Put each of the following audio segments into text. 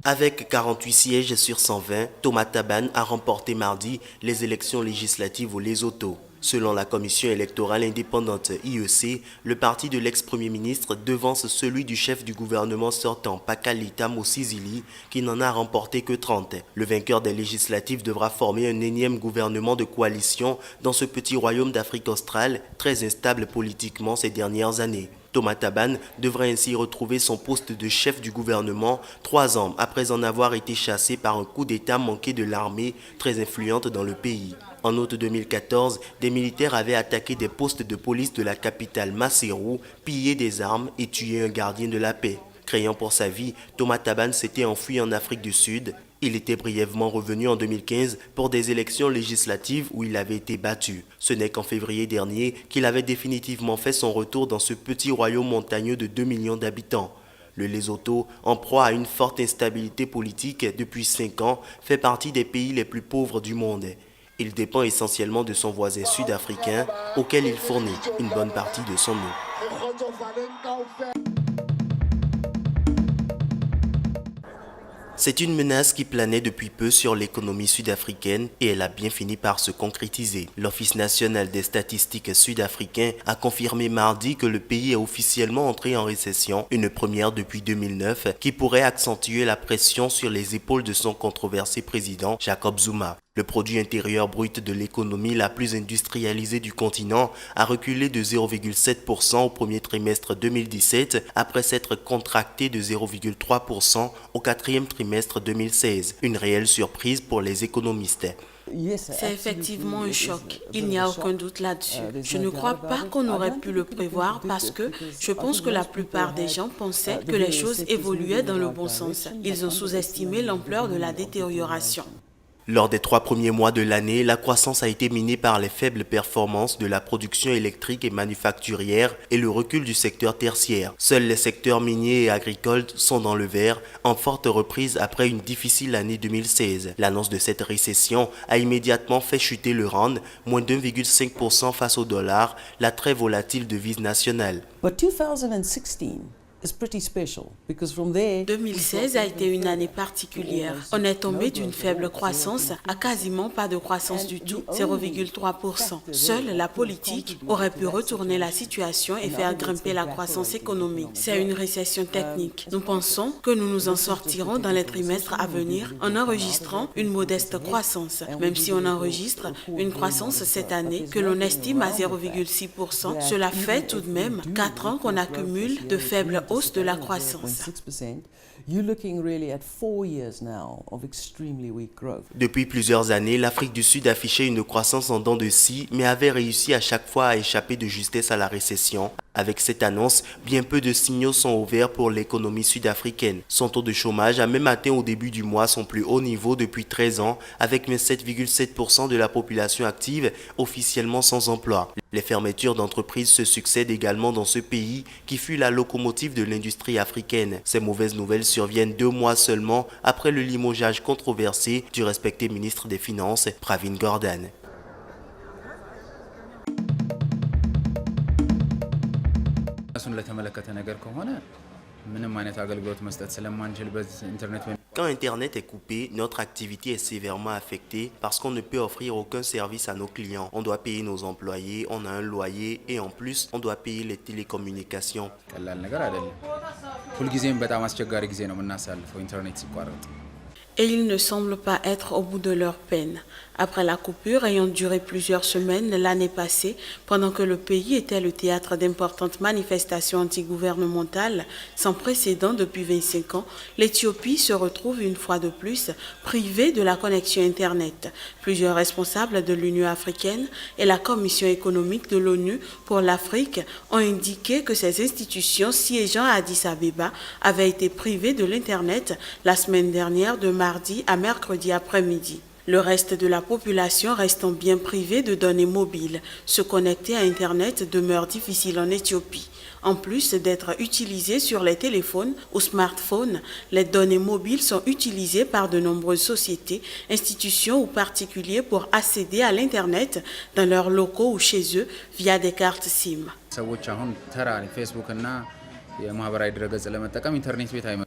Avec 48 sièges sur 120, Thomas Taban a remporté mardi les élections législatives au Lesotho. Selon la commission électorale indépendante IEC, le parti de l'ex-premier ministre devance celui du chef du gouvernement sortant, Pakalita Mosisili, qui n'en a remporté que 30. Le vainqueur des législatives devra former un énième gouvernement de coalition dans ce petit royaume d'Afrique australe, très instable politiquement ces dernières années. Thomas Taban devrait ainsi retrouver son poste de chef du gouvernement 3 ans après en avoir été chassé par un coup d'État manqué de l'armée très influente dans le pays. En août 2014, des militaires avaient attaqué des postes de police de la capitale Maseru, pillé des armes et tué un gardien de la paix. Craignant pour sa vie, Thomas Taban s'était enfui en Afrique du Sud. Il était brièvement revenu en 2015 pour des élections législatives où il avait été battu. Ce n'est qu'en février dernier qu'il avait définitivement fait son retour dans ce petit royaume montagneux de 2 millions d'habitants. Le Lesotho, en proie à une forte instabilité politique depuis 5 ans, fait partie des pays les plus pauvres du monde. Il dépend essentiellement de son voisin sud-africain, auquel il fournit une bonne partie de son eau. C'est une menace qui planait depuis peu sur l'économie sud-africaine et elle a bien fini par se concrétiser. L'Office national des statistiques sud-africain a confirmé mardi que le pays est officiellement entré en récession, une première depuis 2009, qui pourrait accentuer la pression sur les épaules de son controversé président Jacob Zuma. Le produit intérieur brut de l'économie la plus industrialisée du continent a reculé de 0,7% au premier trimestre 2017 après s'être contracté de 0,3% au quatrième trimestre 2016. Une réelle surprise pour les économistes. C'est effectivement un choc, il n'y a aucun doute là-dessus. Je ne crois pas qu'on aurait pu le prévoir parce que je pense que la plupart des gens pensaient que les choses évoluaient dans le bon sens. Ils ont sous-estimé l'ampleur de la détérioration. Lors des 3 premiers mois de l'année, la croissance a été minée par les faibles performances de la production électrique et manufacturière et le recul du secteur tertiaire. Seuls les secteurs miniers et agricoles sont dans le vert, en forte reprise après une difficile année 2016. L'annonce de cette récession a immédiatement fait chuter le rand, moins 1,5% face au dollar, la très volatile devise nationale. 2016 a été une année particulière. On est tombé d'une faible croissance à quasiment pas de croissance du tout, 0,3%. Seule la politique aurait pu retourner la situation et faire grimper la croissance économique. C'est une récession technique. Nous pensons que nous nous en sortirons dans les trimestres à venir en enregistrant une modeste croissance, même si on enregistre une croissance cette année que l'on estime à 0,6%. Cela fait tout de même 4 ans qu'on accumule de faibles hausse de la croissance. Depuis plusieurs années, l'Afrique du Sud affichait une croissance en dents de scie, mais avait réussi à chaque fois à échapper de justesse à la récession. Avec cette annonce, bien peu de signaux sont ouverts pour l'économie sud-africaine. Son taux de chômage a même atteint au début du mois son plus haut niveau depuis 13 ans, avec 27,7% de la population active officiellement sans emploi. Les fermetures d'entreprises se succèdent également dans ce pays qui fut la locomotive de l'industrie africaine. Ces mauvaises nouvelles surviennent 2 mois seulement après le limogeage controversé du respecté ministre des Finances, Pravin Gordhan. Quand Internet est coupé, notre activité est sévèrement affectée parce qu'on ne peut offrir aucun service à nos clients. On doit payer nos employés, on a un loyer et en plus, on doit payer les télécommunications. Et ils ne semblent pas être au bout de leur peine. Après la coupure ayant duré plusieurs semaines l'année passée, pendant que le pays était le théâtre d'importantes manifestations antigouvernementales sans précédent depuis 25 ans, l'Éthiopie se retrouve une fois de plus privée de la connexion Internet. Plusieurs responsables de l'Union africaine et la Commission économique de l'ONU pour l'Afrique ont indiqué que ces institutions siégeant à Addis Abeba avaient été privées de l'Internet la semaine dernière de mardi à mercredi après-midi. Le reste de la population restant bien privée de données mobiles, se connecter à Internet demeure difficile en Éthiopie. En plus d'être utilisées sur les téléphones ou smartphones, les données mobiles sont utilisées par de nombreuses sociétés, institutions ou particuliers pour accéder à l'Internet dans leurs locaux ou chez eux via des cartes SIM.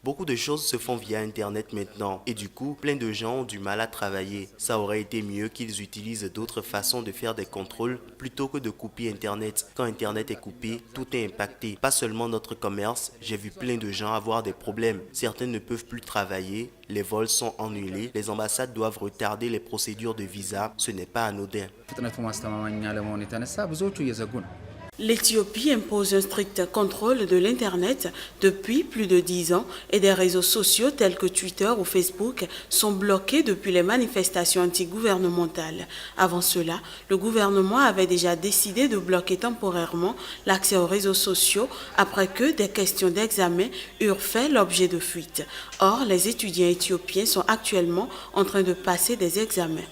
Beaucoup de choses se font via Internet maintenant et du coup, plein de gens ont du mal à travailler. Ça aurait été mieux qu'ils utilisent d'autres façons de faire des contrôles plutôt que de couper Internet. Quand Internet est coupé, tout est impacté. Pas seulement notre commerce, j'ai vu plein de gens avoir des problèmes. Certains ne peuvent plus travailler, les vols sont annulés, les ambassades doivent retarder les procédures de visa. Ce n'est pas anodin. L'Éthiopie impose un strict contrôle de l'Internet depuis plus de 10 ans et des réseaux sociaux tels que Twitter ou Facebook sont bloqués depuis les manifestations antigouvernementales. Avant cela, le gouvernement avait déjà décidé de bloquer temporairement l'accès aux réseaux sociaux après que des questions d'examen eurent fait l'objet de fuites. Or, les étudiants éthiopiens sont actuellement en train de passer des examens.